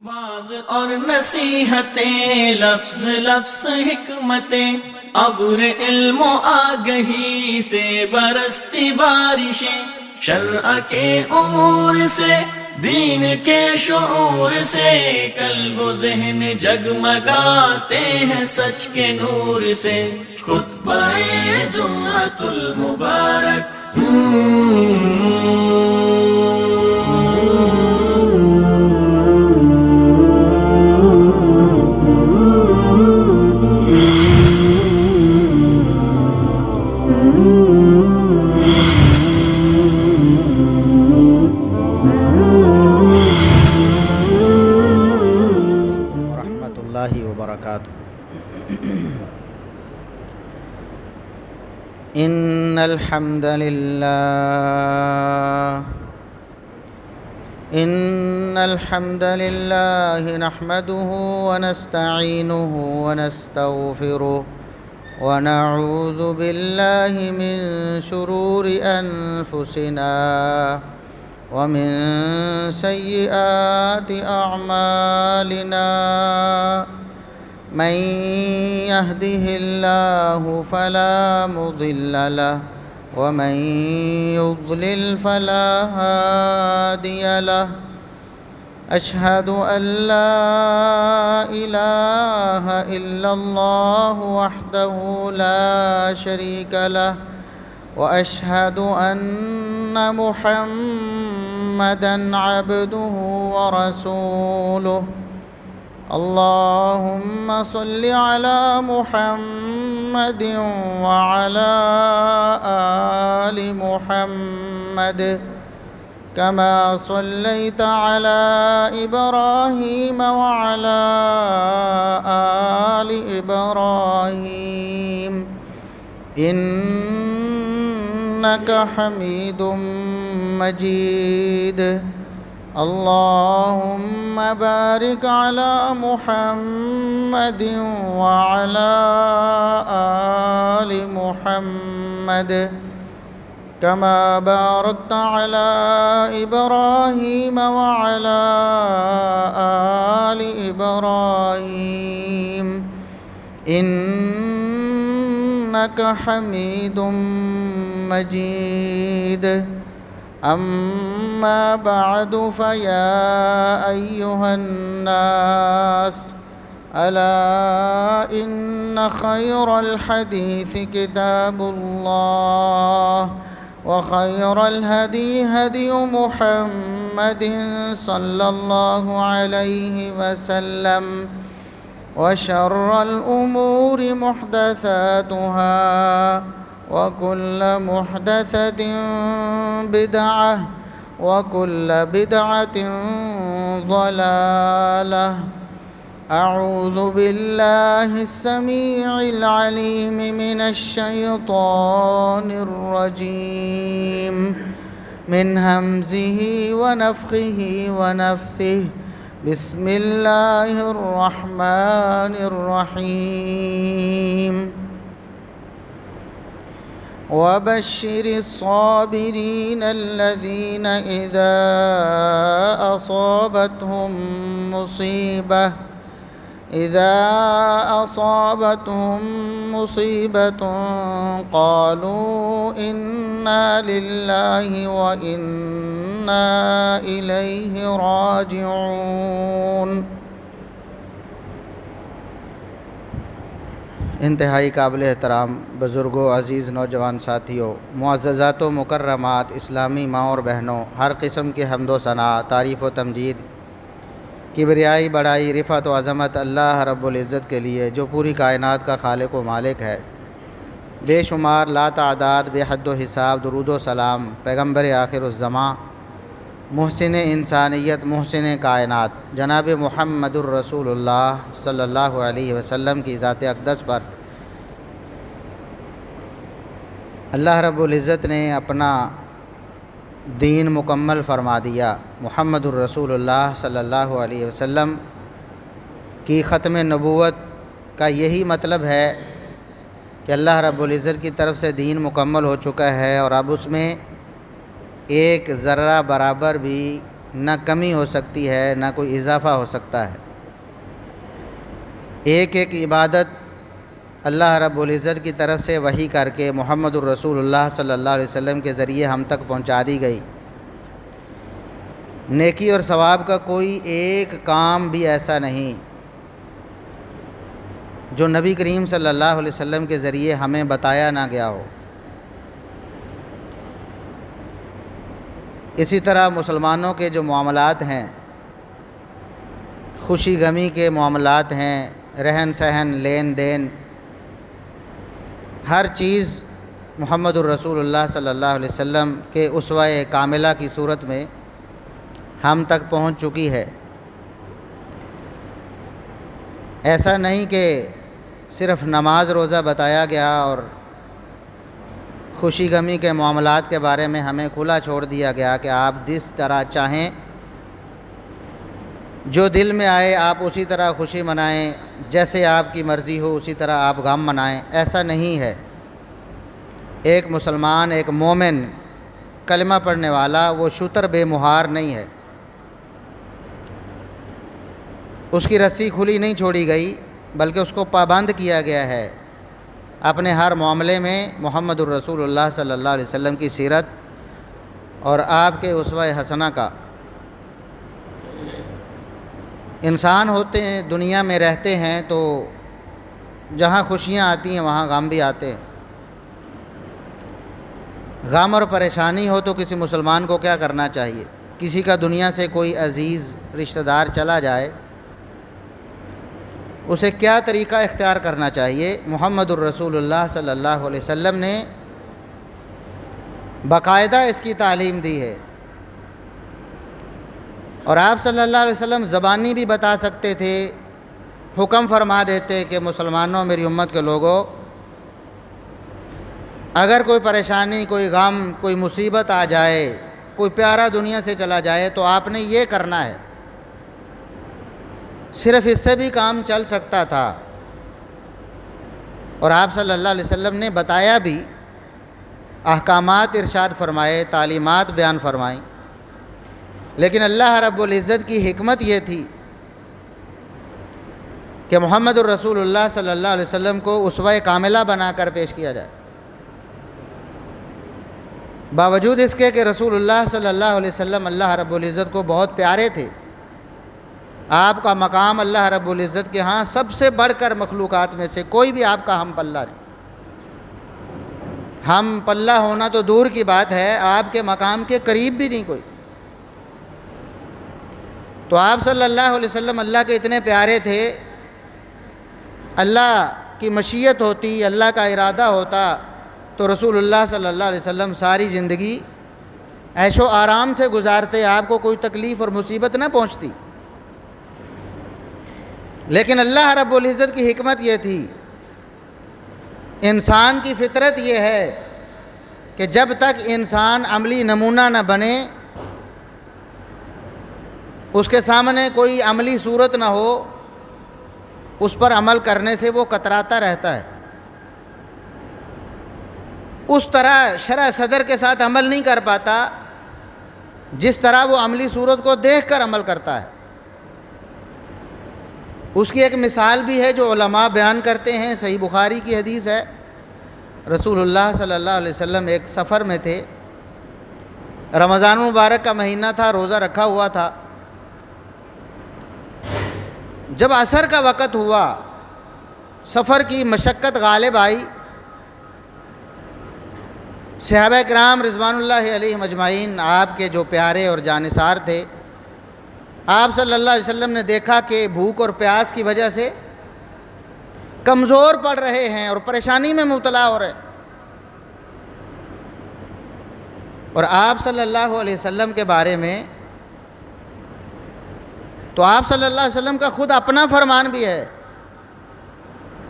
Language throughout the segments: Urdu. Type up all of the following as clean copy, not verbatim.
واز اور نصیحتیں، لفظ لفظ حکمتیں، ابر علم و آگہی سے برستی بارشیں، شرع کے امور سے، دین کے شعور سے، قلب و ذہن جگمگاتے ہیں سچ کے نور سے۔ خطبہ جمعۃ المبارک وبرکاتہ۔ ان الحمد لله نحمده ونستعينه ونستغفره ونعوذ بالله من شرور انفسنا ومن سيئات اعمالنا، من يهده الله فلا مضل له ومن يضلل فلا هادي له، أشهد أن لا إله إلا الله وحده لا شريك له، وأشهد أن محمدًا عبده ورسوله۔ اللهم صل على محمد وعلى آل محمد كما صليت على إبراهيم وعلى آل إبراهيم إنك حميد مجيد۔ اللهم بارك على محمد وعلى آل محمد كما باركت على إبراهيم وعلى آل إبراهيم إنك حميد مجيد۔ أما بعد، فيا أيها الناس، ألا إن خير الحديث كتاب الله، وخير الهدي هدي محمد صلى الله عليه وسلم، وشر الأمور محدثاتها، وكل محدثة بدعة، وكل بدعة ضلالة۔ أعوذ بالله السميع العليم من الشيطان الرجيم، من همزه ونفخه ونفثه، بسم الله الرحمن الرحيم۔ وبشر الصابرين الذين إذا أصابتهم مصيبة قالوا إنا لله وإنا إليه راجعون۔ انتہائی قابل احترام بزرگوں، عزیز نوجوان ساتھیوں، معززات و مکرمات، اسلامی ماں اور بہنوں، ہر قسم کے حمد و ثنا، تعریف و تمجید، کبریائی، بڑائی، رفعت و عظمت اللہ رب العزت کے لیے جو پوری کائنات کا خالق و مالک ہے۔ بے شمار لا تعداد، بے حد و حساب درود و سلام پیغمبر آخر الزماں، محسن انسانیت، محسن کائنات، جناب محمد الرسول اللہ صلی اللہ علیہ وسلم کی ذات اقدس پر اللہ رب العزت نے اپنا دین مکمل فرما دیا۔ محمد الرسول اللہ صلی اللہ علیہ وسلم کی ختم نبوت کا یہی مطلب ہے کہ اللہ رب العزت کی طرف سے دین مکمل ہو چکا ہے، اور اب اس میں ایک ذرہ برابر بھی نہ کمی ہو سکتی ہے نہ کوئی اضافہ ہو سکتا ہے۔ ایک ایک عبادت اللہ رب العزت کی طرف سے وحی کر کے محمد الرسول اللہ صلی اللہ علیہ وسلم کے ذریعے ہم تک پہنچا دی گئی۔ نیکی اور ثواب کا کوئی ایک کام بھی ایسا نہیں جو نبی کریم صلی اللہ علیہ وسلم کے ذریعے ہمیں بتایا نہ گیا ہو۔ اسی طرح مسلمانوں کے جو معاملات ہیں، خوشی غمی کے معاملات ہیں، رہن سہن، لین دین، ہر چیز محمد الرسول اللہ صلی اللہ علیہ وسلم کے اسوہ کاملہ کی صورت میں ہم تک پہنچ چکی ہے۔ ایسا نہیں کہ صرف نماز روزہ بتایا گیا اور خوشی غمی کے معاملات کے بارے میں ہمیں کھلا چھوڑ دیا گیا کہ آپ جس طرح چاہیں، جو دل میں آئے آپ اسی طرح خوشی منائیں، جیسے آپ کی مرضی ہو اسی طرح آپ غم منائیں۔ ایسا نہیں ہے۔ ایک مسلمان، ایک مومن، کلمہ پڑھنے والا، وہ شتر بے مہار نہیں ہے۔ اس کی رسی کھلی نہیں چھوڑی گئی، بلکہ اس کو پابند کیا گیا ہے اپنے ہر معاملے میں محمد الرسول اللہ صلی اللہ علیہ وسلم کی سیرت اور آپ کے اسوہ حسنہ کا۔ انسان ہوتے ہیں، دنیا میں رہتے ہیں، تو جہاں خوشیاں آتی ہیں وہاں غم بھی آتے ہیں۔ غم اور پریشانی ہو تو کسی مسلمان کو کیا کرنا چاہیے؟ کسی کا دنیا سے کوئی عزیز رشتہ دار چلا جائے، اسے کیا طریقہ اختیار کرنا چاہیے؟ محمد الرسول اللہ صلی اللہ علیہ وسلم نے باقاعدہ اس کی تعلیم دی ہے، اور آپ صلی اللہ علیہ وسلم زبانی بھی بتا سکتے تھے، حکم فرما دیتے کہ مسلمانوں، میری امت کے لوگوں، اگر کوئی پریشانی، کوئی غم، کوئی مصیبت آ جائے، کوئی پیارا دنیا سے چلا جائے تو آپ نے یہ کرنا ہے۔ صرف اس سے بھی کام چل سکتا تھا، اور آپ صلی اللہ علیہ وسلم نے بتایا بھی، احکامات ارشاد فرمائے، تعلیمات بیان فرمائیں، لیکن اللہ رب العزت کی حکمت یہ تھی کہ محمد الرسول اللہ صلی اللہ علیہ وسلم کو اسوہ کاملہ بنا کر پیش کیا جائے۔ باوجود اس کے کہ رسول اللہ صلی اللہ علیہ وسلم اللہ رب العزت کو بہت پیارے تھے، آپ کا مقام اللہ رب العزت کے ہاں سب سے بڑھ کر مخلوقات میں سے کوئی بھی آپ کا ہم پلہ نہیں۔ ہم پلہ ہونا تو دور کی بات ہے، آپ کے مقام کے قریب بھی نہیں کوئی۔ تو آپ صلی اللہ علیہ وسلم اللہ کے اتنے پیارے تھے، اللہ کی مشیت ہوتی، اللہ کا ارادہ ہوتا تو رسول اللہ صلی اللہ علیہ وسلم ساری زندگی عیش و آرام سے گزارتے، آپ کو کوئی تکلیف اور مصیبت نہ پہنچتی۔ لیکن اللہ رب العزت کی حکمت یہ تھی، انسان کی فطرت یہ ہے کہ جب تک انسان عملی نمونہ نہ بنے، اس کے سامنے کوئی عملی صورت نہ ہو، اس پر عمل کرنے سے وہ کتراتا رہتا ہے۔ اس طرح شرح صدر کے ساتھ عمل نہیں کر پاتا جس طرح وہ عملی صورت کو دیکھ کر عمل کرتا ہے۔ اس کی ایک مثال بھی ہے جو علماء بیان کرتے ہیں، صحیح بخاری کی حدیث ہے، رسول اللہ صلی اللہ علیہ وسلم ایک سفر میں تھے، رمضان المبارک کا مہینہ تھا، روزہ رکھا ہوا تھا۔ جب عصر کا وقت ہوا، سفر کی مشقت غالب آئی، صحابہ کرام رضوان اللہ علیہم اجمعین، آپ کے جو پیارے اور جانثار تھے، آپ صلی اللہ علیہ وسلم نے دیکھا کہ بھوک اور پیاس کی وجہ سے کمزور پڑ رہے ہیں اور پریشانی میں مبتلا ہو رہے ہیں، اور آپ صلی اللہ علیہ وسلم کے بارے میں تو آپ صلی اللہ علیہ وسلم کا خود اپنا فرمان بھی ہے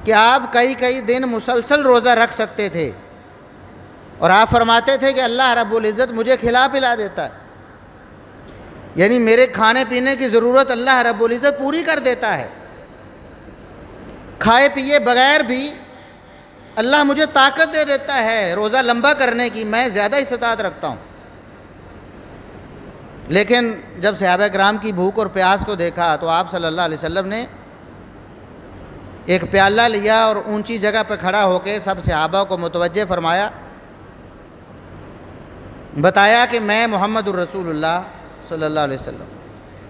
کہ آپ کئی دن مسلسل روزہ رکھ سکتے تھے، اور آپ فرماتے تھے کہ اللہ رب العزت مجھے کھلا پلا دیتا ہے، یعنی میرے کھانے پینے کی ضرورت اللہ رب العزت پوری کر دیتا ہے، کھائے پیے بغیر بھی اللہ مجھے طاقت دے دیتا ہے روزہ لمبا کرنے کی، میں زیادہ استطاعت رکھتا ہوں۔ لیکن جب صحابہ کرام کی بھوک اور پیاس کو دیکھا تو آپ صلی اللہ علیہ وسلم نے ایک پیالہ لیا اور اونچی جگہ پہ کھڑا ہو کے سب صحابہ کو متوجہ فرمایا، بتایا کہ میں محمد الرسول اللہ صلی اللہ علیہ وسلم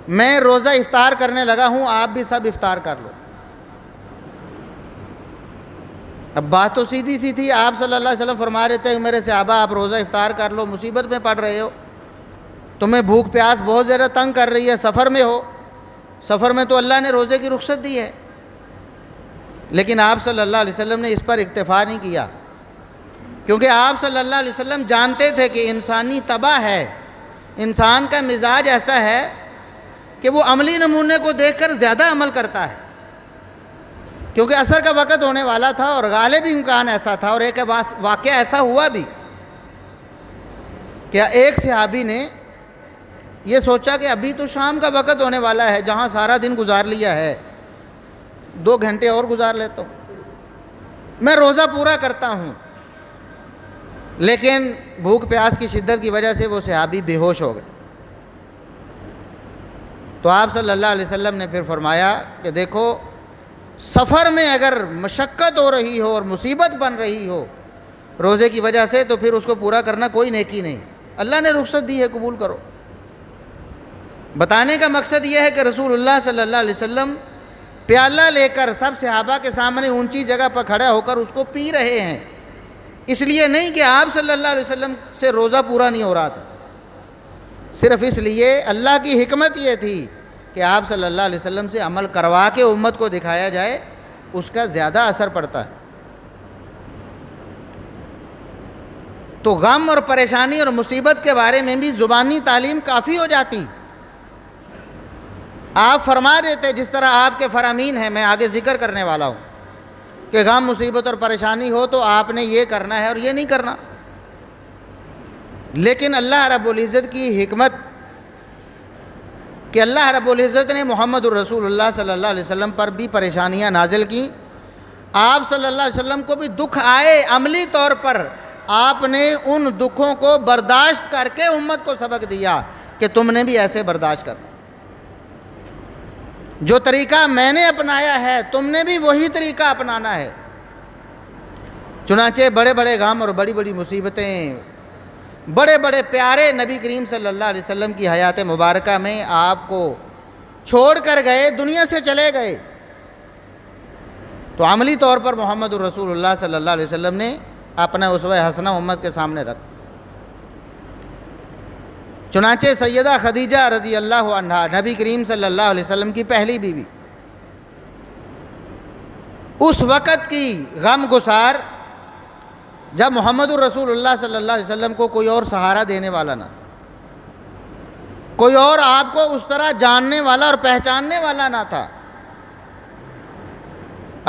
میں روزہ افطار کرنے لگا ہوں، آپ بھی سب افطار کر لو۔ اب بات تو سیدھی سی تھی، آپ صلی اللہ علیہ وسلم فرما رہے تھے میرے صحابہ آپ روزہ افطار کر لو، مصیبت میں پڑ رہے ہو، تمہیں بھوک پیاس بہت زیادہ تنگ کر رہی ہے، سفر میں ہو، سفر میں تو اللہ نے روزے کی رخصت دی ہے۔ لیکن آپ صلی اللہ علیہ وسلم نے اس پر اکتفا نہیں کیا، کیونکہ آپ صلی اللہ علیہ وسلم جانتے تھے کہ انسانی طبع ہے، انسان کا مزاج ایسا ہے کہ وہ عملی نمونے کو دیکھ کر زیادہ عمل کرتا ہے، کیونکہ عصر کا وقت ہونے والا تھا اور غالب امکان ایسا تھا، اور ایک واقعہ ایسا ہوا بھی کہ ایک صحابی نے یہ سوچا کہ ابھی تو شام کا وقت ہونے والا ہے، جہاں سارا دن گزار لیا ہے 2 گھنٹے اور گزار لیتا ہوں، میں روزہ پورا کرتا ہوں۔ لیکن بھوک پیاس کی شدت کی وجہ سے وہ صحابی بے ہوش ہو گئے۔ تو آپ صلی اللہ علیہ وسلم نے پھر فرمایا کہ دیکھو، سفر میں اگر مشقت ہو رہی ہو اور مصیبت بن رہی ہو روزے کی وجہ سے، تو پھر اس کو پورا کرنا کوئی نیکی نہیں، اللہ نے رخصت دی ہے، قبول کرو۔ بتانے کا مقصد یہ ہے کہ رسول اللہ صلی اللہ علیہ وسلم پیالہ لے کر سب صحابہ کے سامنے اونچی جگہ پر کھڑا ہو کر اس کو پی رہے ہیں، اس لیے نہیں کہ آپ صلی اللہ علیہ وسلم سے روزہ پورا نہیں ہو رہا تھا، صرف اس لیے اللہ کی حکمت یہ تھی کہ آپ صلی اللہ علیہ وسلم سے عمل کروا کے امت کو دکھایا جائے، اس کا زیادہ اثر پڑتا ہے۔ تو غم اور پریشانی اور مصیبت کے بارے میں بھی زبانی تعلیم کافی ہو جاتی۔ آپ فرما دیتے جس طرح آپ کے فرامین ہیں، میں آگے ذکر کرنے والا ہوں، کہ غم مصیبت اور پریشانی ہو تو آپ نے یہ کرنا ہے اور یہ نہیں کرنا۔ لیکن اللہ رب العزت کی حکمت کہ اللہ رب العزت نے محمد الرسول اللہ صلی اللہ علیہ وسلم پر بھی پریشانیاں نازل کیں، آپ صلی اللہ علیہ وسلم کو بھی دکھ آئے، عملی طور پر آپ نے ان دکھوں کو برداشت کر کے امت کو سبق دیا کہ تم نے بھی ایسے برداشت کرنا، جو طریقہ میں نے اپنایا ہے تم نے بھی وہی طریقہ اپنانا ہے۔ چنانچہ بڑے بڑے غم اور بڑی بڑی مصیبتیں، بڑے بڑے پیارے نبی کریم صلی اللہ علیہ وسلم کی حیات مبارکہ میں آپ کو چھوڑ کر گئے، دنیا سے چلے گئے، تو عملی طور پر محمد الرسول اللہ صلی اللہ علیہ وسلم نے اپنا اسوہ حسنہ امت کے سامنے رکھا۔ چنانچہ سیدہ خدیجہ رضی اللہ عنہا، نبی کریم صلی اللہ علیہ وسلم کی پہلی بیوی، اس وقت کی غم گسار جب محمد الرسول اللہ صلی اللہ علیہ وسلم کو کوئی اور سہارا دینے والا نہ، کوئی اور آپ کو اس طرح جاننے والا اور پہچاننے والا نہ تھا،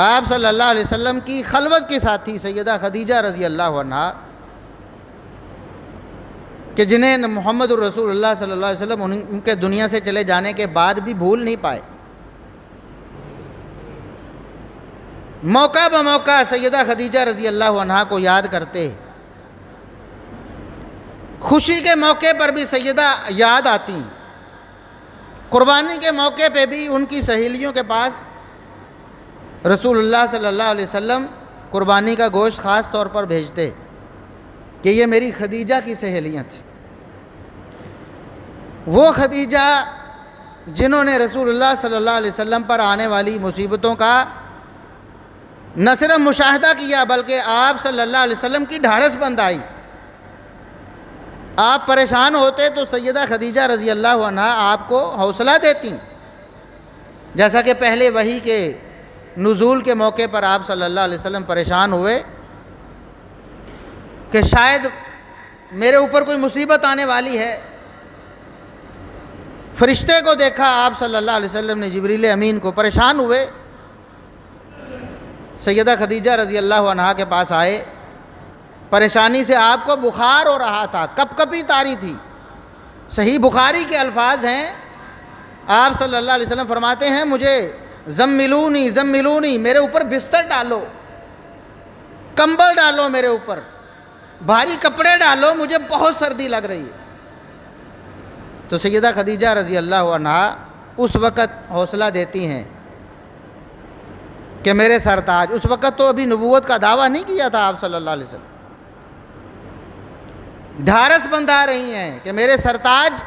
آپ صلی اللہ علیہ وسلم کی خلوت کے ساتھی سیدہ خدیجہ رضی اللہ عنہا، کہ جنہیں محمد الرسول اللہ صلی اللہ علیہ وسلم ان کے دنیا سے چلے جانے کے بعد بھی بھول نہیں پائے، موقع بموقع سیدہ خدیجہ رضی اللہ عنہا کو یاد کرتے، خوشی کے موقع پر بھی سیدہ یاد آتی، قربانی کے موقع پہ بھی ان کی سہیلیوں کے پاس رسول اللہ صلی اللہ علیہ وسلم قربانی کا گوشت خاص طور پر بھیجتے کہ یہ میری خدیجہ کی سہیلیاں تھیں، وہ خدیجہ جنہوں نے رسول اللہ صلی اللہ علیہ وسلم پر آنے والی مصیبتوں کا نہ صرف مشاہدہ کیا بلکہ آپ صلی اللہ علیہ وسلم کی ڈھارس بند آئی، آپ پریشان ہوتے تو سیدہ خدیجہ رضی اللہ عنہا آپ کو حوصلہ دیتی، جیسا کہ پہلے وحی کے نزول کے موقع پر آپ صلی اللہ علیہ وسلم پریشان ہوئے کہ شاید میرے اوپر کوئی مصیبت آنے والی ہے، فرشتے کو دیکھا آپ صلی اللہ علیہ وسلم نے، جبریل امین کو، پریشان ہوئے، سیدہ خدیجہ رضی اللہ عنہا کے پاس آئے، پریشانی سے آپ کو بخار ہو رہا تھا، کپ کپی طاری تھی، صحیح بخاری کے الفاظ ہیں، آپ صلی اللہ علیہ وسلم فرماتے ہیں مجھے زملونی زملونی، میرے اوپر بستر ڈالو، کمبل ڈالو، میرے اوپر بھاری کپڑے ڈالو، مجھے بہت سردی لگ رہی ہے۔ تو سیدہ خدیجہ رضی اللہ عنہا اس وقت حوصلہ دیتی ہیں کہ میرے سرتاج، اس وقت تو ابھی نبوت کا دعویٰ نہیں کیا تھا آپ صلی اللہ علیہ وسلم، ڈھارس بندھا رہی ہیں کہ میرے سرتاج،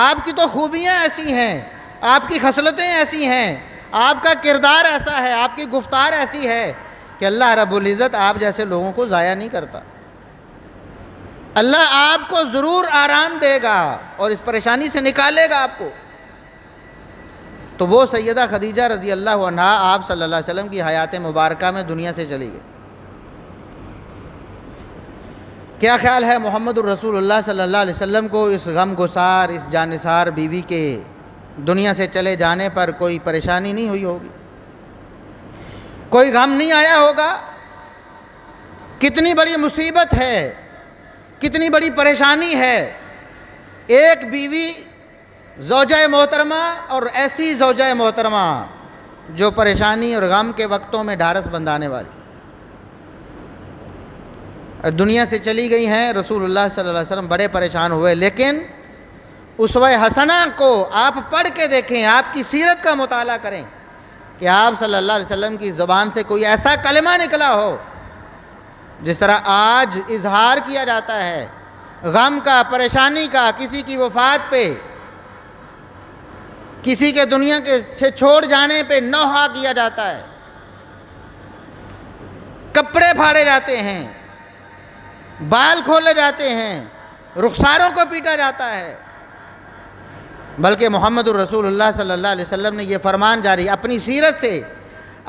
آپ کی تو خوبیاں ایسی ہیں، آپ کی خصلتیں ایسی ہیں، آپ کا کردار ایسا ہے، آپ کی گفتار ایسی ہے کہ اللہ رب العزت آپ جیسے لوگوں کو ضائع نہیں کرتا، اللہ آپ کو ضرور آرام دے گا اور اس پریشانی سے نکالے گا آپ کو۔ تو وہ سیدہ خدیجہ رضی اللہ عنہا آپ صلی اللہ علیہ وسلم کی حیات مبارکہ میں دنیا سے چلی گئی۔ کیا خیال ہے محمد الرسول اللہ صلی اللہ علیہ وسلم کو اس غم گسار، اس جانثار بیوی کے دنیا سے چلے جانے پر کوئی پریشانی نہیں ہوئی ہوگی، کوئی غم نہیں آیا ہوگا؟ کتنی بڑی مصیبت ہے، کتنی بڑی پریشانی ہے، ایک بیوی زوجہ محترمہ اور ایسی زوجہ محترمہ جو پریشانی اور غم کے وقتوں میں ڈھارس بندھانے والی دنیا سے چلی گئی ہیں۔ رسول اللہ صلی اللہ علیہ وسلم بڑے پریشان ہوئے، لیکن اسوہ حسنہ کو آپ پڑھ کے دیکھیں، آپ کی سیرت کا مطالعہ کریں کہ آپ صلی اللہ علیہ وسلم کی زبان سے کوئی ایسا کلمہ نکلا ہو جس طرح آج اظہار کیا جاتا ہے غم کا، پریشانی کا، کسی کی وفات پہ، کسی کے دنیا سے چھوڑ جانے پہ نوحہ کیا جاتا ہے، کپڑے پھاڑے جاتے ہیں، بال کھولے جاتے ہیں، رخساروں کو پیٹا جاتا ہے، بلکہ محمد الرسول اللہ صلی اللہ علیہ وسلم نے یہ فرمان جاری اپنی سیرت سے،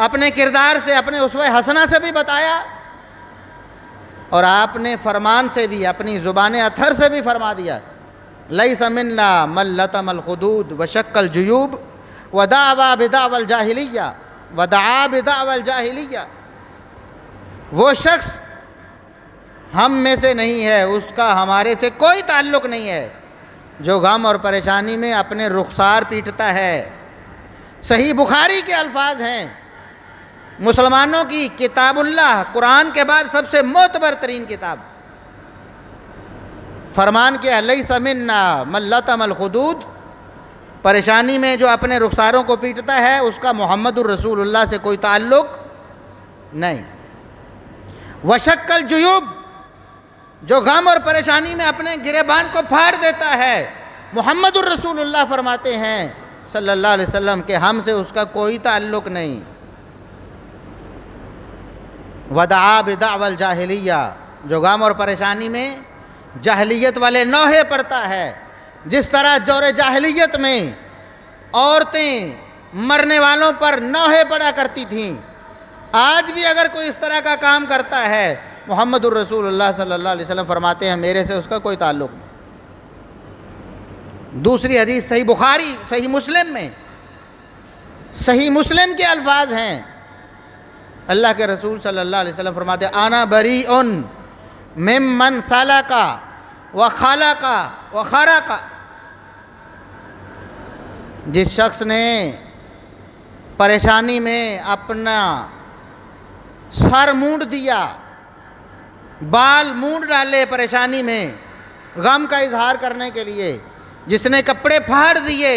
اپنے کردار سے، اپنے اسوہ حسنہ سے بھی بتایا، اور آپ نے فرمان سے بھی، اپنی زبان اطہر سے بھی فرما دیا، لیس منا من لطم الخدود وشق الجیوب ودعا بدعوى الجاہلیہ ودعا بدعوى الجاہلیہ، وہ شخص ہم میں سے نہیں ہے، اس کا ہمارے سے کوئی تعلق نہیں ہے جو غم اور پریشانی میں اپنے رخسار پیٹتا ہے۔ صحیح بخاری کے الفاظ ہیں، مسلمانوں کی کتاب اللہ، قرآن کے بعد سب سے معتبر ترین کتاب، فرمان کیا لیس منا من لطم الخدود، پریشانی میں جو اپنے رخساروں کو پیٹتا ہے اس کا محمد الرسول اللہ سے کوئی تعلق نہیں۔ وشق الجیوب، جو غم اور پریشانی میں اپنے گریبان کو پھاڑ دیتا ہے، محمد الرسول اللہ فرماتے ہیں صلی اللہ علیہ وسلم کہ ہم سے اس کا کوئی تعلق نہیں۔ ودعا بدعوى الجاہلیہ، جو غم اور پریشانی میں جاہلیت والے نوحے پڑتا ہے، جس طرح دور جاہلیت میں عورتیں مرنے والوں پر نوحے پڑا کرتی تھیں، آج بھی اگر کوئی اس طرح کا کام کرتا ہے، محمد الرسول اللہ صلی اللہ علیہ وسلم فرماتے ہیں میرے سے اس کا کوئی تعلق نہیں۔ دوسری حدیث صحیح بخاری، صحیح مسلم میں، صحیح مسلم کے الفاظ ہیں، اللہ کے رسول صلی اللہ علیہ وسلم فرماتے ہیں انا بریء ممن سلک وخلق وخرق، جس شخص نے پریشانی میں اپنا سر مونڈ دیا، بال مونڈ ڈالے پریشانی میں غم کا اظہار کرنے کے لیے، جس نے کپڑے پھاڑ دیے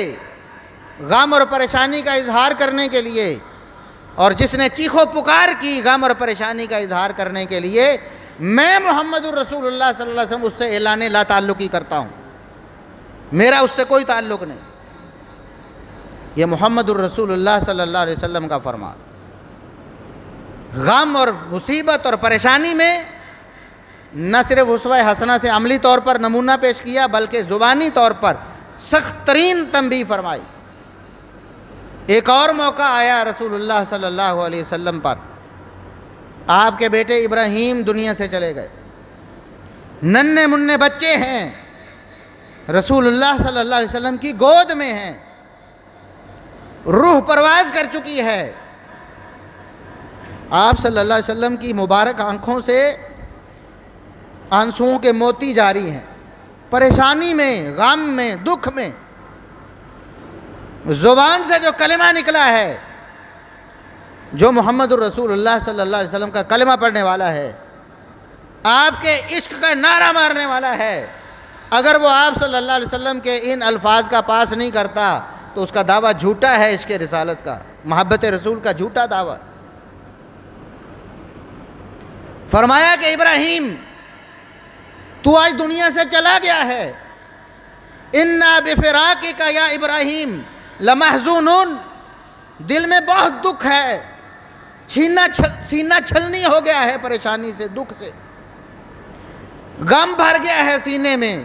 غم اور پریشانی کا اظہار کرنے کے لیے، اور جس نے چیخ و پکار کی غم اور پریشانی کا اظہار کرنے کے لیے، میں محمد الرسول اللہ صلی اللہ علیہ وسلم اس سے اعلان لا تعلقی کرتا ہوں، میرا اس سے کوئی تعلق نہیں۔ یہ محمد الرسول اللہ صلی اللہ علیہ وسلم کا فرمان۔ غم اور مصیبت اور پریشانی میں نہ صرف اسوہ حسنہ سے عملی طور پر نمونہ پیش کیا، بلکہ زبانی طور پر سخت ترین تنبیہ فرمائی۔ ایک اور موقع آیا رسول اللہ صلی اللہ علیہ وسلم پر، آپ کے بیٹے ابراہیم دنیا سے چلے گئے، ننھے منھے بچے ہیں، رسول اللہ صلی اللہ علیہ وسلم کی گود میں ہیں، روح پرواز کر چکی ہے، آپ صلی اللہ علیہ وسلم کی مبارک آنکھوں سے آنسوؤں کے موتی جاری ہیں، پریشانی میں، غم میں، دکھ میں، زبان سے جو کلمہ نکلا ہے، جو محمد الرسول اللہ صلی اللہ علیہ وسلم کا کلمہ پڑھنے والا ہے، آپ کے عشق کا نعرہ مارنے والا ہے، اگر وہ آپ صلی اللہ علیہ وسلم کے ان الفاظ کا پاس نہیں کرتا تو اس کا دعویٰ جھوٹا ہے، عشق رسالت کا، محبت رسول کا جھوٹا دعویٰ۔ فرمایا کہ ابراہیم تو آج دنیا سے چلا گیا ہے، اِنَّا بِفِرَاقِكَ یا ابراہیم لَمَحْزُونُونَ، دل میں بہت دکھ ہے، سینہ چھلنی ہو گیا ہے پریشانی سے، دکھ سے، غم بھر گیا ہے سینے میں،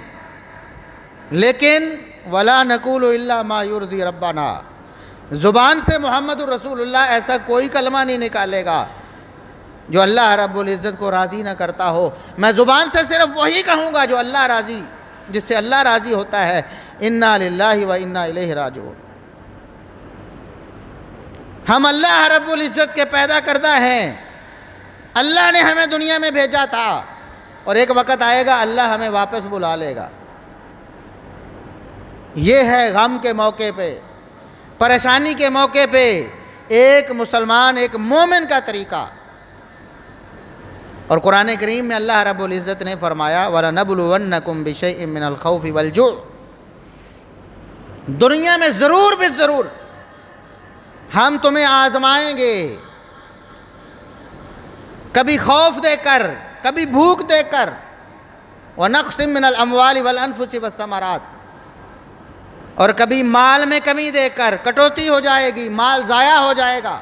لیکن وَلَا نَقُولُ إِلَّا مَا يُرْضِي رَبَّنَا، زبان سے محمد الرسول اللہ ایسا کوئی کلمہ نہیں نکالے گا جو اللہ رب العزت کو راضی نہ کرتا ہو۔ میں زبان سے صرف وہی کہوں گا جو اللہ راضی، جس سے اللہ راضی ہوتا ہے۔ اِنَّا لِلَّهِ وَإِنَّا إِلَيْهِ راجعون۔ ہم اللہ رب العزت کے پیدا کردہ ہیں، اللہ نے ہمیں دنیا میں بھیجا تھا، اور ایک وقت آئے گا اللہ ہمیں واپس بلا لے گا۔ یہ ہے غم کے موقع پہ، پریشانی کے موقع پہ ایک مسلمان، ایک مومن کا طریقہ۔ اور قرآن کریم میں اللہ رب العزت نے فرمایا وَلَنَبْلُوَنَّكُمْ بِشَيْءٍ مِّنَ الْخَوْفِ وَالْجُوعِ، دنیا میں ضرور ضرور ہم تمہیں آزمائیں گے، کبھی خوف دے کر، کبھی بھوک دے کر، وَنَقْصٍ مِّنَ الْأَمْوَالِ وَالْأَنفُسِ وَالثَّمَرَاتِ، اور کبھی مال میں کمی دے کر، کٹوتی ہو جائے گی، مال ضائع ہو جائے گا،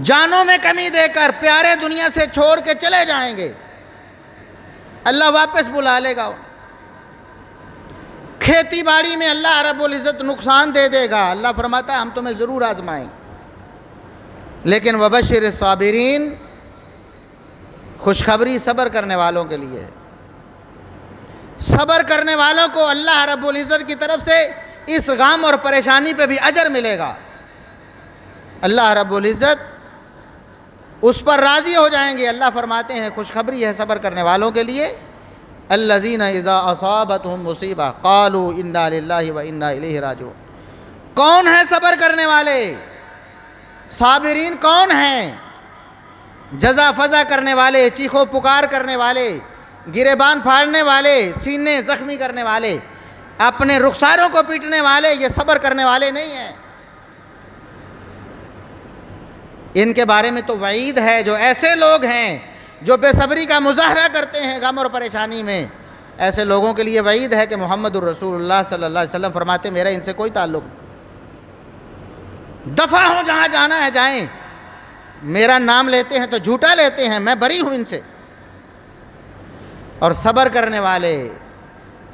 جانوں میں کمی دے کر پیارے دنیا سے چھوڑ کے چلے جائیں گے، اللہ واپس بلا لے گا۔ کھیتی باڑی میں اللہ رب العزت نقصان دے دے گا، اللہ فرماتا ہے ہم تمہیں ضرور آزمائیں، لیکن وبشر الصابرین، خوشخبری صبر کرنے والوں کے لیے، صبر کرنے والوں کو اللہ رب العزت کی طرف سے اس غم اور پریشانی پہ بھی اجر ملے گا، اللہ رب العزت اس پر راضی ہو جائیں گے۔ اللہ فرماتے ہیں خوشخبری ہے صبر کرنے والوں کے لیے، الذین اذا اصابتہم مصیبہ قالوا انا للہ وانا الیہ راجعون۔ کون ہیں صبر کرنے والے؟ صابرین کون ہیں؟ جزا فضا کرنے والے، چیخو پکار کرنے والے، گریبان پھاڑنے والے، سینے زخمی کرنے والے، اپنے رخساروں کو پیٹنے والے، یہ صبر کرنے والے نہیں ہیں۔ ان کے بارے میں تو وعید ہے، جو ایسے لوگ ہیں جو بے صبری کا مظاہرہ کرتے ہیں غم اور پریشانی میں، ایسے لوگوں کے لیے وعید ہے کہ محمد الرسول اللہ صلی اللہ علیہ وسلم فرماتے میرا ان سے کوئی تعلق نہیں، دفع ہوں جہاں جانا ہے جائیں، میرا نام لیتے ہیں تو جھوٹا لیتے ہیں، میں بری ہوں ان سے۔ اور صبر کرنے والے،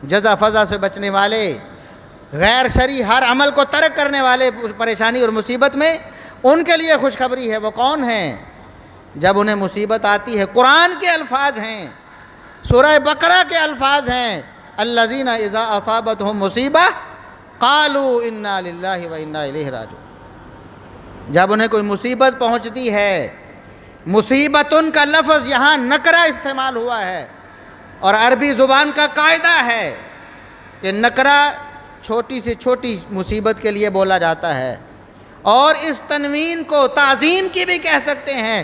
جزا فضا سے بچنے والے، غیر شرعی ہر عمل کو ترک کرنے والے پریشانی اور مصیبت میں، ان کے لیے خوشخبری ہے۔ وہ کون ہیں؟ جب انہیں مصیبت آتی ہے، قرآن کے الفاظ ہیں، سورہ بقرہ کے الفاظ ہیں، الذین اذا اصابتہم مصیبہ قالوا انا للہ وانا الیہ راجعون۔ جب انہیں کوئی مصیبت پہنچتی ہے، مصیبتن کا لفظ یہاں نکرہ استعمال ہوا ہے، اور عربی زبان کا قاعدہ ہے کہ نکرہ چھوٹی سے چھوٹی مصیبت کے لیے بولا جاتا ہے، اور اس تنوین کو تعظیم کی بھی کہہ سکتے ہیں۔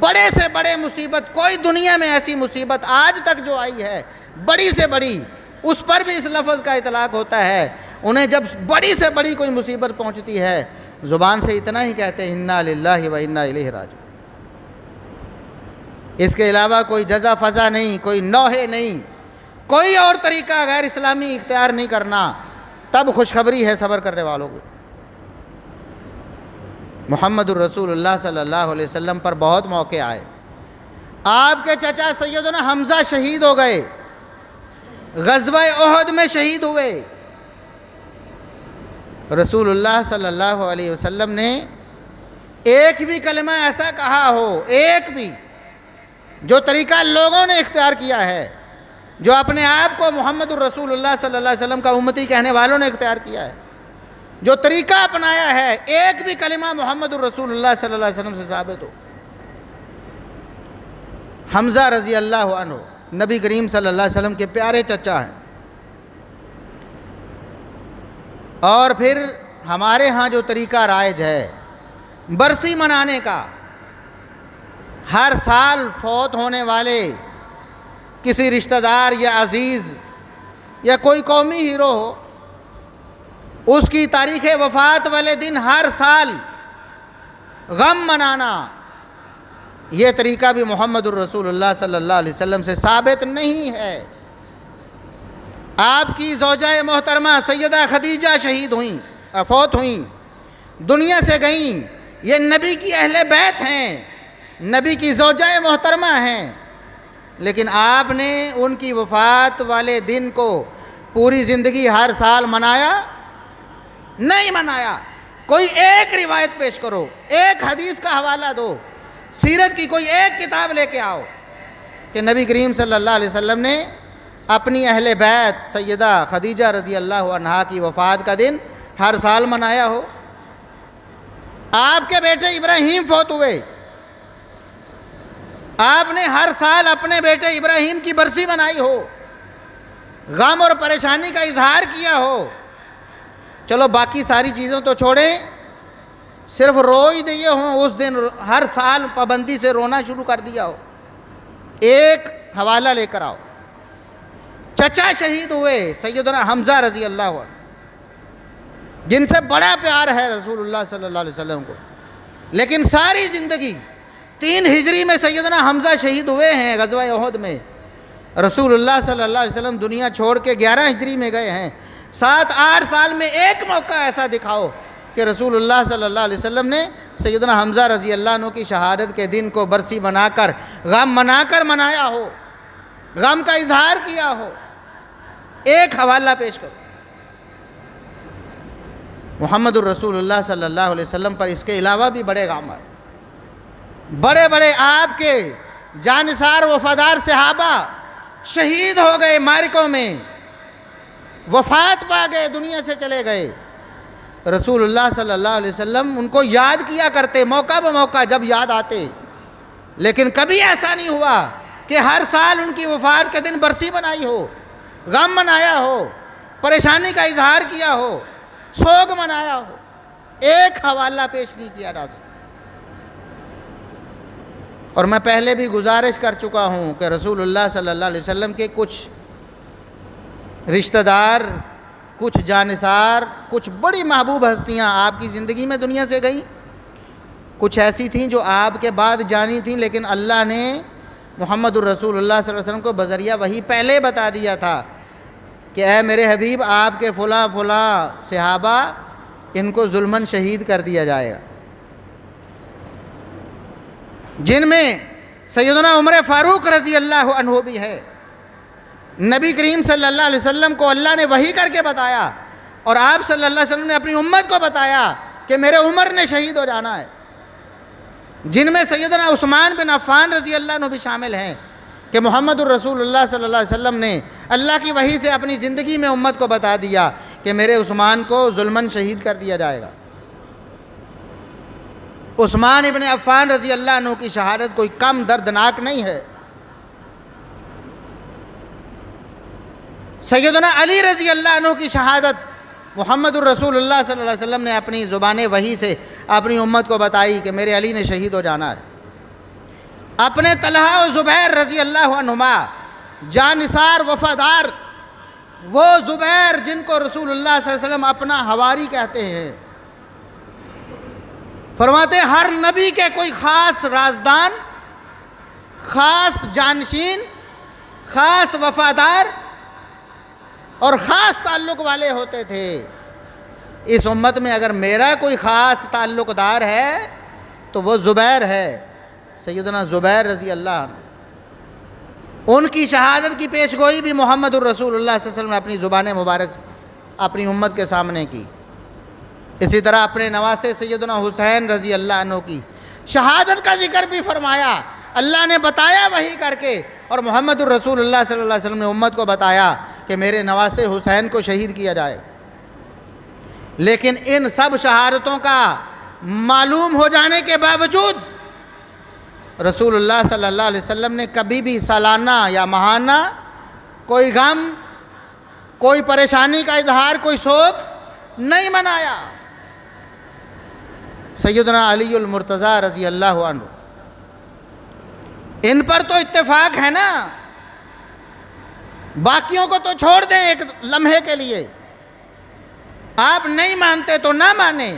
بڑے سے بڑے مصیبت، کوئی دنیا میں ایسی مصیبت آج تک جو آئی ہے بڑی سے بڑی، اس پر بھی اس لفظ کا اطلاق ہوتا ہے۔ انہیں جب بڑی سے بڑی کوئی مصیبت پہنچتی ہے، زبان سے اتنا ہی کہتے ہیں انا للہ و انا الیہ راجعون۔ اس کے علاوہ کوئی جزا فضا نہیں، کوئی نوحے نہیں، کوئی اور طریقہ غیر اسلامی اختیار نہیں کرنا، تب خوشخبری ہے صبر کرنے والوں کو۔ محمد الرسول اللہ صلی اللہ علیہ وسلم پر بہت موقع آئے، آپ کے چچا سیدنا حمزہ شہید ہو گئے، غزوہ احد میں شہید ہوئے۔ رسول اللہ صلی اللہ علیہ وسلم نے ایک بھی کلمہ ایسا کہا ہو، ایک بھی، جو طریقہ لوگوں نے اختیار کیا ہے، جو اپنے آپ کو محمد الرسول اللہ صلی اللہ علیہ وسلم کا امتی کہنے والوں نے اختیار کیا ہے، جو طریقہ اپنایا ہے، ایک بھی کلمہ محمد الرسول اللہ صلی اللہ علیہ وسلم سے ثابت ہو۔ حمزہ رضی اللہ عنہ نبی کریم صلی اللہ علیہ وسلم کے پیارے چچا ہیں، اور پھر ہمارے ہاں جو طریقہ رائج ہے برسی منانے کا، ہر سال فوت ہونے والے کسی رشتہ دار یا عزیز یا کوئی قومی ہیرو ہو، اس کی تاریخ وفات والے دن ہر سال غم منانا، یہ طریقہ بھی محمد الرسول اللہ صلی اللہ علیہ وسلم سے ثابت نہیں ہے۔ آپ کی زوجہ محترمہ سیدہ خدیجہ شہید ہوئیں، فوت ہوئیں، دنیا سے گئیں، یہ نبی کی اہل بیت ہیں، نبی کی زوجہ محترمہ ہیں، لیکن آپ نے ان کی وفات والے دن کو پوری زندگی ہر سال منایا نہیں منایا۔ کوئی ایک روایت پیش کرو، ایک حدیث کا حوالہ دو، سیرت کی کوئی ایک کتاب لے کے آؤ کہ نبی کریم صلی اللہ علیہ وسلم نے اپنی اہل بیت سیدہ خدیجہ رضی اللہ عنہا کی وفات کا دن ہر سال منایا ہو۔ آپ کے بیٹے ابراہیم فوت ہوئے، آپ نے ہر سال اپنے بیٹے ابراہیم کی برسی منائی ہو، غم اور پریشانی کا اظہار کیا ہو۔ چلو باقی ساری چیزوں تو چھوڑیں، صرف رو ہی دیے ہوں اس دن، ہر سال پابندی سے رونا شروع کر دیا ہو، ایک حوالہ لے کر آؤ۔ چچا شہید ہوئے سیدنا حمزہ رضی اللہ عنہ، جن سے بڑا پیار ہے رسول اللہ صلی اللہ علیہ وسلم کو، لیکن ساری زندگی 3 ہجری میں سیدنا حمزہ شہید ہوئے ہیں غزوہ احد میں، رسول اللہ صلی اللہ علیہ وسلم دنیا چھوڑ کے 11 ہجری میں گئے ہیں۔ 7-8 سال میں ایک موقع ایسا دکھاؤ کہ رسول اللہ صلی اللہ علیہ وسلم نے سیدنا حمزہ رضی اللہ عنہ کی شہادت کے دن کو برسی بنا کر غم منا کر منایا ہو، غم کا اظہار کیا ہو۔ ایک حوالہ پیش کرو محمد الرسول اللہ صلی اللہ علیہ وسلم پر۔ اس کے علاوہ بھی بڑے غم آئے، بڑے بڑے آپ کے جانثار وفادار صحابہ شہید ہو گئے معرکوں میں، وفات پا گئے، دنیا سے چلے گئے۔ رسول اللہ صلی اللہ علیہ وسلم ان کو یاد کیا کرتے موقع بموقع جب یاد آتے، لیکن کبھی ایسا نہیں ہوا کہ ہر سال ان کی وفات کے دن برسی منائی ہو، غم منایا ہو، پریشانی کا اظہار کیا ہو، سوگ منایا ہو۔ ایک حوالہ پیش نہیں کیا جا سکتا۔ اور میں پہلے بھی گزارش کر چکا ہوں کہ رسول اللہ صلی اللہ علیہ وسلم کے کچھ رشتہ دار، کچھ جانثار، کچھ بڑی محبوب ہستیاں آپ کی زندگی میں دنیا سے گئیں، کچھ ایسی تھیں جو آپ کے بعد جانی تھیں، لیکن اللہ نے محمد الرسول اللہ صلی اللہ علیہ وسلم کو بذریعہ وحی پہلے بتا دیا تھا کہ اے میرے حبیب، آپ کے فلاں فلاں صحابہ ان کو ظلماً شہید کر دیا جائے گا، جن میں سیدنا عمر فاروق رضی اللہ عنہ بھی ہے۔ نبی کریم صلی اللہ علیہ وسلم کو اللہ نے وحی کر کے بتایا، اور آپ صلی اللہ علیہ وسلم نے اپنی امت کو بتایا کہ میرے عمر نے شہید ہو جانا ہے، جن میں سیدنا عثمان بن عفان رضی اللہ عنہ بھی شامل ہیں کہ محمد الرسول اللہ صلی اللہ علیہ وسلم نے اللہ کی وحی سے اپنی زندگی میں امت کو بتا دیا کہ میرے عثمان کو ظلماً شہید کر دیا جائے گا۔ عثمان ابن عفان رضی اللہ عنہ کی شہادت کوئی کم دردناک نہیں ہے۔ سیدنا علی رضی اللہ عنہ کی شہادت محمد الرسول اللہ صلی اللہ علیہ وسلم نے اپنی زبان وحی سے اپنی امت کو بتائی کہ میرے علی نے شہید ہو جانا ہے۔ اپنے طلحہ و زبیر رضی اللہ عنہما، جانثار وفادار، وہ زبیر جن کو رسول اللہ صلی اللہ علیہ وسلم اپنا حواری کہتے ہیں، فرماتے ہیں ہر نبی کے کوئی خاص رازدان، خاص جانشین، خاص وفادار اور خاص تعلق والے ہوتے تھے۔ اس امت میں اگر میرا کوئی خاص تعلق دار ہے تو وہ زبیر ہے، سیدنا زبیر رضی اللہ عنہ۔ ان کی شہادت کی پیش گوئی بھی محمد الرسول اللہ صلی اللہ علیہ وسلم نے اپنی زبان مبارک اپنی امت کے سامنے کی۔ اسی طرح اپنے نواسے سیدنا حسین رضی اللہ عنہ کی شہادت کا ذکر بھی فرمایا، اللہ نے بتایا وحی کر کے، اور محمد الرسول اللہ صلی اللہ علیہ وسلم نے امت کو بتایا کہ میرے نواسے حسین کو شہید کیا جائے۔ لیکن ان سب شہادتوں کا معلوم ہو جانے کے باوجود رسول اللہ صلی اللہ علیہ وسلم نے کبھی بھی سالانہ یا ماہانہ کوئی غم، کوئی پریشانی کا اظہار، کوئی سوگ نہیں منایا۔ سیدنا علی المرتضیٰ رضی اللہ عنہ، ان پر تو اتفاق ہے نا باقیوں کو تو چھوڑ دیں ایک لمحے کے لیے، آپ نہیں مانتے تو نہ مانیں،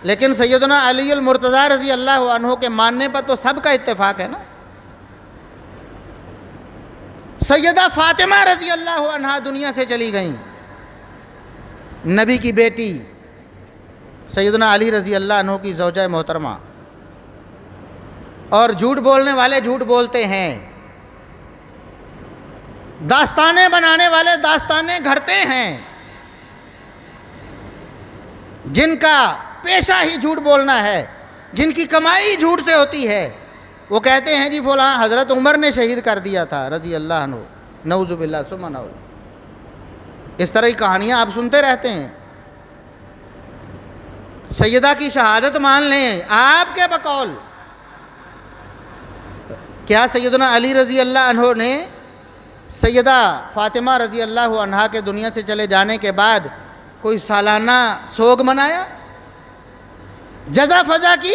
لیکن سیدنا علی المرتضیٰ رضی اللہ عنہ کے ماننے پر تو سب کا اتفاق ہے نا۔ سیدہ فاطمہ رضی اللہ عنہا دنیا سے چلی گئیں، نبی کی بیٹی سیدنا علی رضی اللہ عنہ کی زوجہ محترمہ، اور جھوٹ بولنے والے جھوٹ بولتے ہیں، داستانیں بنانے والے داستانیں گھڑتے ہیں، جن کا پیشہ ہی جھوٹ بولنا ہے، جن کی کمائی جھوٹ سے ہوتی ہے، وہ کہتے ہیں جی فلاں حضرت عمر نے شہید کر دیا تھا رضی اللہ عنہ، نعوذ باللہ ثم نعوذ۔ اس طرح کی کہانیاں آپ سنتے رہتے ہیں۔ سیدہ کی شہادت مان لیں آپ کے بقول۔ کیا سیدنا علی رضی اللہ عنہ نے سیدہ فاطمہ رضی اللہ عنہا کے دنیا سے چلے جانے کے بعد کوئی سالانہ سوگ منایا، جزا فضا کی،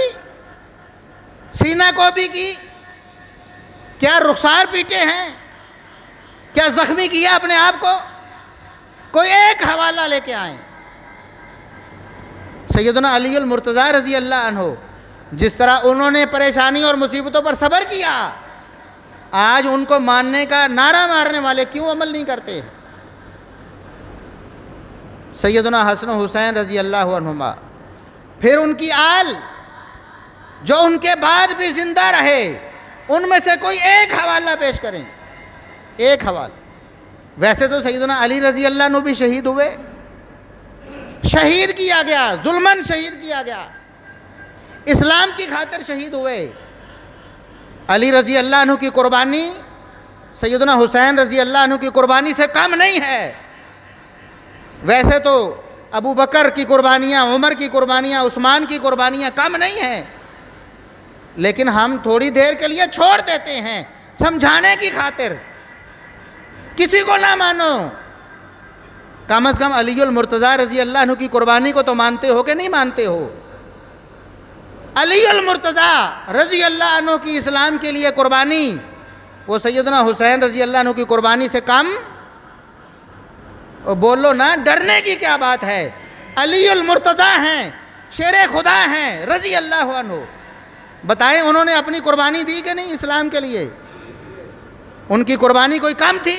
سینہ کوبی کی؟ کیا رخسار پیٹے ہیں؟ کیا زخمی کیا اپنے آپ کو؟ کوئی ایک حوالہ لے کے آئیں۔ سیدنا علی المرتضیٰ رضی اللہ عنہ جس طرح انہوں نے پریشانی اور مصیبتوں پر صبر کیا، آج ان کو ماننے کا نعرہ مارنے والے کیوں عمل نہیں کرتے؟ سیدنا حسن و حسین رضی اللہ عنہما، پھر ان کی آل جو ان کے بعد بھی زندہ رہے، ان میں سے کوئی ایک حوالہ پیش کریں، ایک حوالہ۔ ویسے تو سیدنا علی رضی اللہ عنہ بھی شہید ہوئے، شہید کیا گیا، ظلماً شہید کیا گیا، اسلام کی خاطر شہید ہوئے۔ علی رضی اللہ عنہ کی قربانی سیدنا حسین رضی اللہ عنہ کی قربانی سے کم نہیں ہے۔ ویسے تو ابو بکر کی قربانیاں، عمر کی قربانیاں، عثمان کی قربانیاں کم نہیں ہیں، لیکن ہم تھوڑی دیر کے لیے چھوڑ دیتے ہیں سمجھانے کی خاطر۔ کسی کو نہ مانو، کم از کم علی المرتضیٰ رضی اللہ عنہ کی قربانی کو تو مانتے ہو کہ نہیں مانتے ہو؟ علی المرتضیٰ رضی اللہ عنہ کی اسلام کے لیے قربانی وہ سیدنا حسین رضی اللہ عنہ کی قربانی سے کم؟ بولو نا، ڈرنے کی کیا بات ہے؟ علی المرتضیٰ ہیں، شیر خدا ہیں رضی اللہ عنہ، بتائیں انہوں نے اپنی قربانی دی کہ نہیں اسلام کے لیے؟ ان کی قربانی کوئی کم تھی؟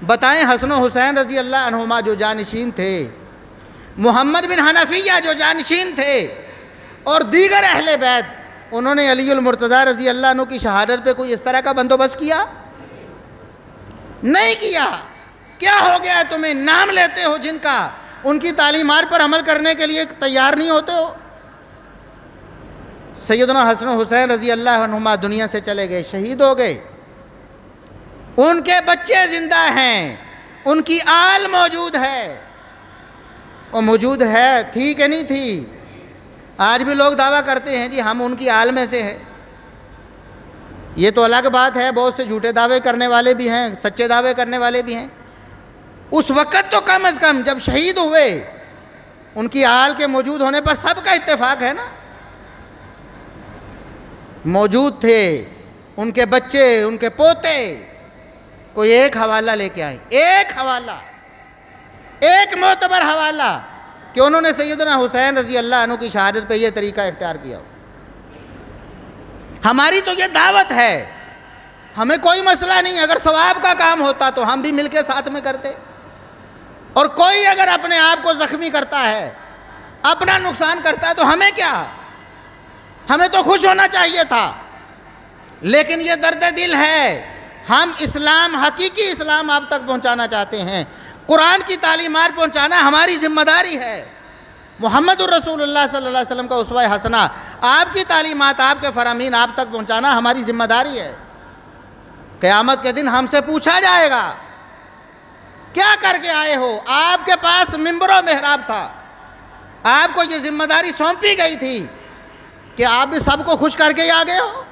بتائیں حسن و حسین رضی اللہ عنہما جو جانشین تھے، محمد بن حنفیہ جو جانشین تھے، اور دیگر اہل بیت، انہوں نے علی المرتضیٰ رضی اللہ عنہ کی شہادت پہ کوئی اس طرح کا بندوبست کیا؟ نہیں کیا۔ کیا ہو گیا ہے تمہیں؟ نام لیتے ہو جن کا، ان کی تعلیمات پر عمل کرنے کے لیے تیار نہیں ہوتے ہو۔ سیدنا حسن و حسین رضی اللہ عنہما دنیا سے چلے گئے، شہید ہو گئے، ان کے بچے زندہ ہیں، ان کی آل موجود ہے۔ وہ موجود ہے، تھی کہ نہیں تھی؟ آج بھی لوگ دعویٰ کرتے ہیں جی ہم ان کی آل میں سے ہیں۔ یہ تو الگ بات ہے، بہت سے جھوٹے دعوے کرنے والے بھی ہیں، سچے دعوے کرنے والے بھی ہیں۔ اس وقت تو کم از کم جب شہید ہوئے، ان کی آل کے موجود ہونے پر سب کا اتفاق ہے نا، موجود تھے، ان کے بچے، ان کے پوتے۔ کوئی ایک حوالہ لے کے آئیں، ایک حوالہ، ایک معتبر حوالہ کہ انہوں نے سیدنا حسین رضی اللہ عنہ کی شہادت پہ یہ طریقہ اختیار کیا ہو۔ ہماری تو یہ دعوت ہے، ہمیں کوئی مسئلہ نہیں، اگر ثواب کا کام ہوتا تو ہم بھی مل کے ساتھ میں کرتے، اور کوئی اگر اپنے آپ کو زخمی کرتا ہے، اپنا نقصان کرتا ہے تو ہمیں کیا؟ ہمیں تو خوش ہونا چاہیے تھا، لیکن یہ درد دل ہے۔ ہم اسلام، حقیقی اسلام آپ تک پہنچانا چاہتے ہیں، قرآن کی تعلیمات پہنچانا ہماری ذمہ داری ہے۔ محمد الرسول اللہ صلی اللہ علیہ وسلم کا اسوہ حسنہ، آپ کی تعلیمات، آپ کے فرامین آپ تک پہنچانا ہماری ذمہ داری ہے۔ قیامت کے دن ہم سے پوچھا جائے گا کیا کر کے آئے ہو؟ آپ کے پاس منبر و محراب تھا، آپ کو یہ ذمہ داری سونپی گئی تھی کہ آپ بھی سب کو خوش کر کے ہی آ گئے ہو،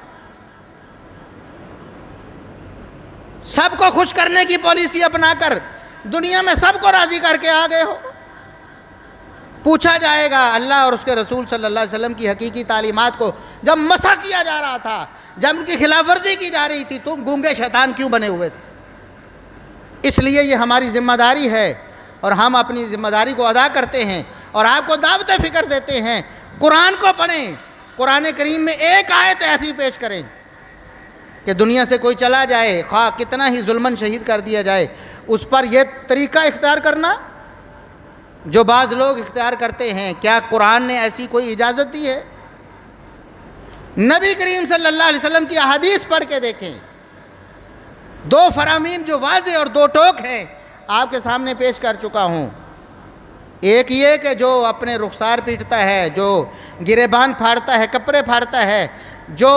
سب کو خوش کرنے کی پالیسی اپنا کر دنیا میں سب کو راضی کر کے آ گئے ہو۔ پوچھا جائے گا اللہ اور اس کے رسول صلی اللہ علیہ وسلم کی حقیقی تعلیمات کو جب مسخ کیا جا رہا تھا، جب ان کی خلاف ورزی کی جا رہی تھی، تم گونگے شیطان کیوں بنے ہوئے تھے؟ اس لیے یہ ہماری ذمہ داری ہے اور ہم اپنی ذمہ داری کو ادا کرتے ہیں اور آپ کو دعوت فکر دیتے ہیں۔ قرآن کو پڑھیں، قرآن کریم میں ایک آیت ایسی پیش کریں کہ دنیا سے کوئی چلا جائے، خواہ کتنا ہی ظلماً شہید کر دیا جائے، اس پر یہ طریقہ اختیار کرنا جو بعض لوگ اختیار کرتے ہیں، کیا قرآن نے ایسی کوئی اجازت دی ہے؟ نبی کریم صلی اللہ علیہ وسلم کی احادیث پڑھ کے دیکھیں، دو فرامین جو واضح اور دو ٹوک ہیں آپ کے سامنے پیش کر چکا ہوں۔ ایک یہ کہ جو اپنے رخسار پیٹتا ہے، جو گریبان پھاڑتا ہے، کپڑے پھاڑتا ہے، جو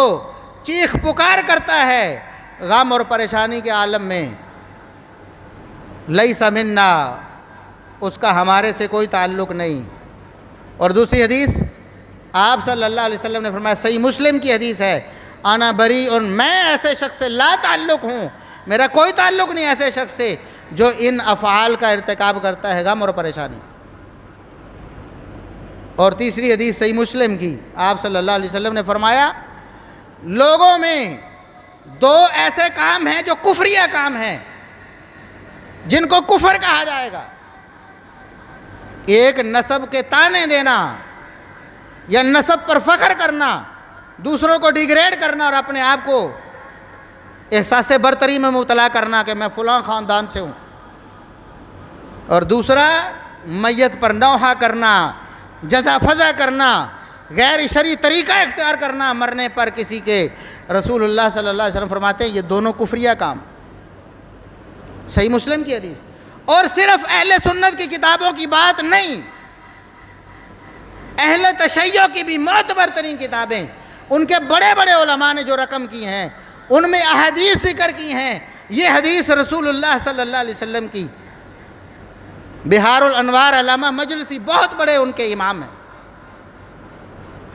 چیخ پکار کرتا ہے غم اور پریشانی کے عالم میں، لیس منا، اس کا ہمارے سے کوئی تعلق نہیں۔ اور دوسری حدیث آپ صلی اللہ علیہ وسلم نے فرمایا، صحیح مسلم کی حدیث ہے، انا بری، اور میں ایسے شخص سے لا تعلق ہوں، میرا کوئی تعلق نہیں ایسے شخص سے جو ان افعال کا ارتکاب کرتا ہے، غم اور پریشانی۔ اور تیسری حدیث صحیح مسلم کی، آپ صلی اللہ علیہ وسلم نے فرمایا، لوگوں میں دو ایسے کام ہیں جو کفریہ کام ہیں، جن کو کفر کہا جائے گا۔ ایک نسب کے تانے دینا یا نسب پر فخر کرنا، دوسروں کو ڈیگریڈ کرنا اور اپنے آپ کو احساس برتری میں مبتلا کرنا کہ میں فلاں خاندان سے ہوں۔ اور دوسرا میت پر نوحہ کرنا، جزا فضا کرنا، غیر شرعی طریقہ اختیار کرنا مرنے پر کسی کے۔ رسول اللہ صلی اللہ علیہ وسلم فرماتے ہیں یہ دونوں کفریہ کام۔ صحیح مسلم کی حدیث۔ اور صرف اہل سنت کی کتابوں کی بات نہیں، اہل تشیع کی بھی معتبر ترین کتابیں، ان کے بڑے بڑے علماء نے جو رقم کی ہیں ان میں احادیث ذکر کی ہیں۔ یہ حدیث رسول اللہ صلی اللہ علیہ وسلم کی، بہار الانوار علامہ مجلسی بہت بڑے ان کے امام ہیں،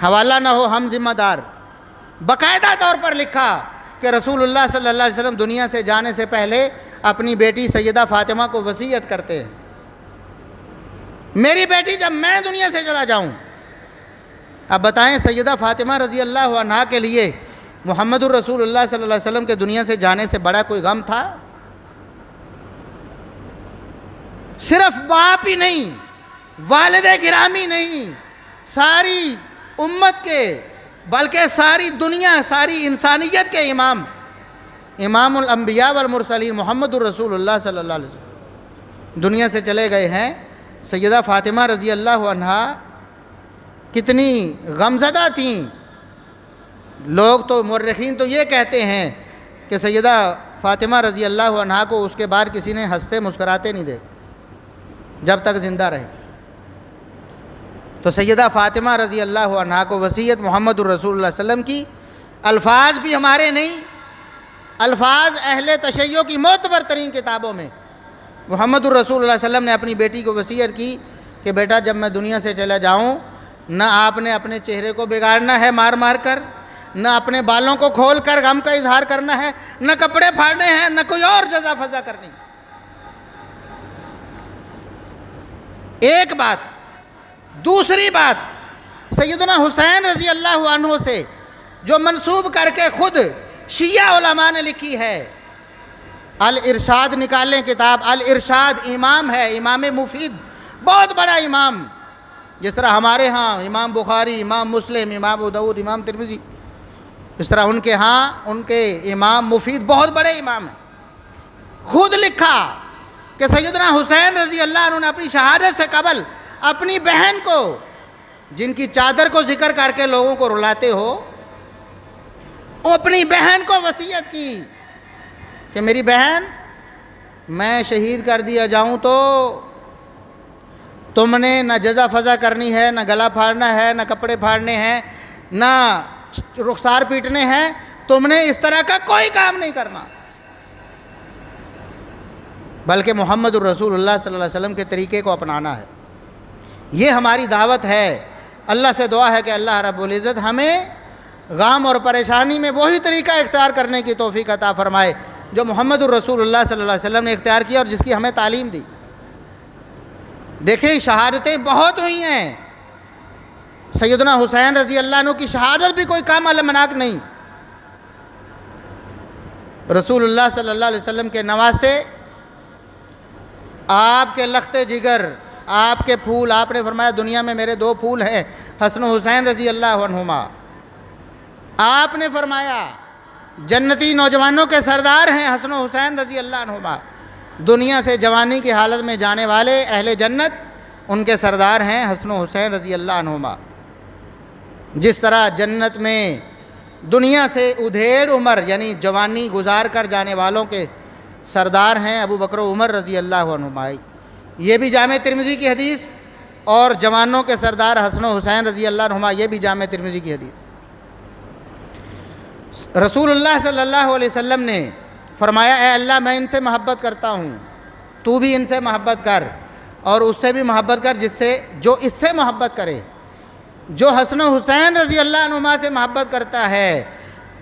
حوالہ نہ ہو ہم ذمہ دار، باقاعدہ طور پر لکھا کہ رسول اللہ صلی اللہ علیہ وسلم دنیا سے جانے سے پہلے اپنی بیٹی سیدہ فاطمہ کو وصیت کرتے ہیں، میری بیٹی جب میں دنیا سے چلا جاؤں۔ اب بتائیں سیدہ فاطمہ رضی اللہ عنہا کے لیے محمد الرسول اللہ صلی اللہ علیہ وسلم کے دنیا سے جانے سے بڑا کوئی غم تھا؟ صرف باپ ہی نہیں، والد گرامی نہیں، ساری امت کے بلکہ ساری دنیا، ساری انسانیت کے امام، امام الانبیاء والمرسلین محمد الرسول اللہ صلی اللہ علیہ وسلم دنیا سے چلے گئے ہیں۔ سیدہ فاطمہ رضی اللہ عنہا کتنی غمزدہ تھیں۔ لوگ تو مورخین تو یہ کہتے ہیں کہ سیدہ فاطمہ رضی اللہ عنہا کو اس کے بعد کسی نے ہنستے مسکراتے نہیں دیکھا جب تک زندہ رہے۔ تو سیدہ فاطمہ رضی اللہ عنہا کو وصیت محمد الرسول اللہ صلی اللہ علیہ وسلم کی، الفاظ بھی ہمارے نہیں، الفاظ اہل تشیع کی معتبر ترین کتابوں میں محمد الرسول اللہ صلی اللہ علیہ وسلم نے اپنی بیٹی کو وصیت کی کہ بیٹا جب میں دنیا سے چلا جاؤں، نہ آپ نے اپنے چہرے کو بگاڑنا ہے مار مار کر، نہ اپنے بالوں کو کھول کر غم کا اظہار کرنا ہے، نہ کپڑے پھاڑنے ہیں، نہ کوئی اور جزا فضا کرنی۔ ایک بات۔ دوسری بات، سیدنا حسین رضی اللہ عنہ سے جو منسوب کر کے خود شیعہ علماء نے لکھی ہے، الارشاد نکالیں کتاب، الارشاد امام ہے، امام مفید، بہت بڑا امام، جس طرح ہمارے ہاں امام بخاری، امام مسلم، امام ابو داؤد، امام ترمذی، اس طرح ان کے ہاں ان کے امام مفید بہت بڑے امام ہیں۔ خود لکھا کہ سیدنا حسین رضی اللہ عنہ نے اپنی شہادت سے قبل اپنی بہن کو، جن کی چادر کو ذکر کر کے لوگوں کو رلاتے ہو، اپنی بہن کو وصیت کی کہ میری بہن، میں شہید کر دیا جاؤں تو تم نے نہ جزا فضا کرنی ہے، نہ گلا پھاڑنا ہے، نہ کپڑے پھاڑنے ہیں، نہ رخسار پیٹنے ہیں، تم نے اس طرح کا کوئی کام نہیں کرنا، بلکہ محمد الرسول اللہ صلی اللہ علیہ وسلم کے طریقے کو اپنانا ہے۔ یہ ہماری دعوت ہے۔ اللہ سے دعا ہے کہ اللہ رب العزت ہمیں غم اور پریشانی میں وہی طریقہ اختیار کرنے کی توفیق عطا فرمائے جو محمد الرسول اللہ صلی اللہ علیہ وسلم نے اختیار کیا اور جس کی ہمیں تعلیم دی۔ دیکھیں شہادتیں بہت ہوئی ہیں، سیدنا حسین رضی اللہ عنہ کی شہادت بھی کوئی کام المناک نہیں۔ رسول اللہ صلی اللہ علیہ وسلم کے نواسے آپ کے لخت جگر، آپ کے پھول، آپ نے فرمایا دنیا میں میرے 2 پھول ہیں، حسن و حسین رضی اللہ عنہما۔ آپ نے فرمایا جنتی نوجوانوں کے سردار ہیں حسن و حسین رضی اللہ عنہما۔ دنیا سے جوانی کی حالت میں جانے والے اہل جنت، ان کے سردار ہیں حسن و حسین رضی اللہ عنہما۔ جس طرح جنت میں دنیا سے ادھیڑ عمر یعنی جوانی گزار کر جانے والوں کے سردار ہیں ابو بکر و عمر رضی اللہ عنہما۔ یہ بھی جامع ترمذی کی حدیث، اور جوانوں کے سردار حسن و حسین رضی اللہ عنہما، یہ بھی جامع ترمذی کی حدیث۔ رسول اللہ صلی اللہ علیہ وسلم نے فرمایا اے اللہ میں ان سے محبت کرتا ہوں، تو بھی ان سے محبت کر، اور اس سے بھی محبت کر جو اس سے محبت کرے۔ جو حسن و حسین رضی اللہ عنہما سے محبت کرتا ہے،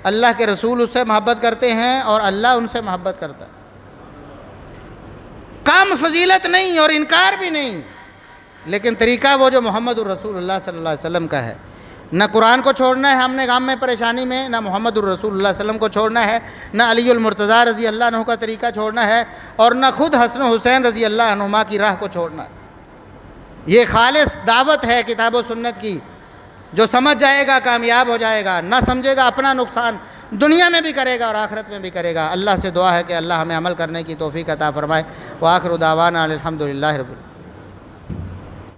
اللہ کے رسول اس سے محبت کرتے ہیں اور اللہ ان سے محبت کرتا ہے۔ کام فضیلت نہیں اور انکار بھی نہیں، لیکن طریقہ وہ جو محمد الرسول اللہ صلی اللہ علیہ وسلم کا ہے۔ نہ قرآن کو چھوڑنا ہے ہم نے غم میں پریشانی میں، نہ محمد الرسول اللہ صلی اللہ علیہ وسلم کو چھوڑنا ہے، نہ علی المرتضیٰ رضی اللہ عنہ کا طریقہ چھوڑنا ہے، اور نہ خود حسن و حسین رضی اللہ عنہما کی راہ کو چھوڑنا ہے۔ یہ خالص دعوت ہے کتاب و سنت کی، جو سمجھ جائے گا کامیاب ہو جائے گا، نہ سمجھے گا اپنا نقصان دنیا میں بھی کرے گا اور آخرت میں بھی کرے گا۔ اللہ سے دعا ہے کہ اللہ ہمیں عمل کرنے کی توفیق عطا فرمائے۔ وآخر دعوانا الحمدللہ رب العالمین۔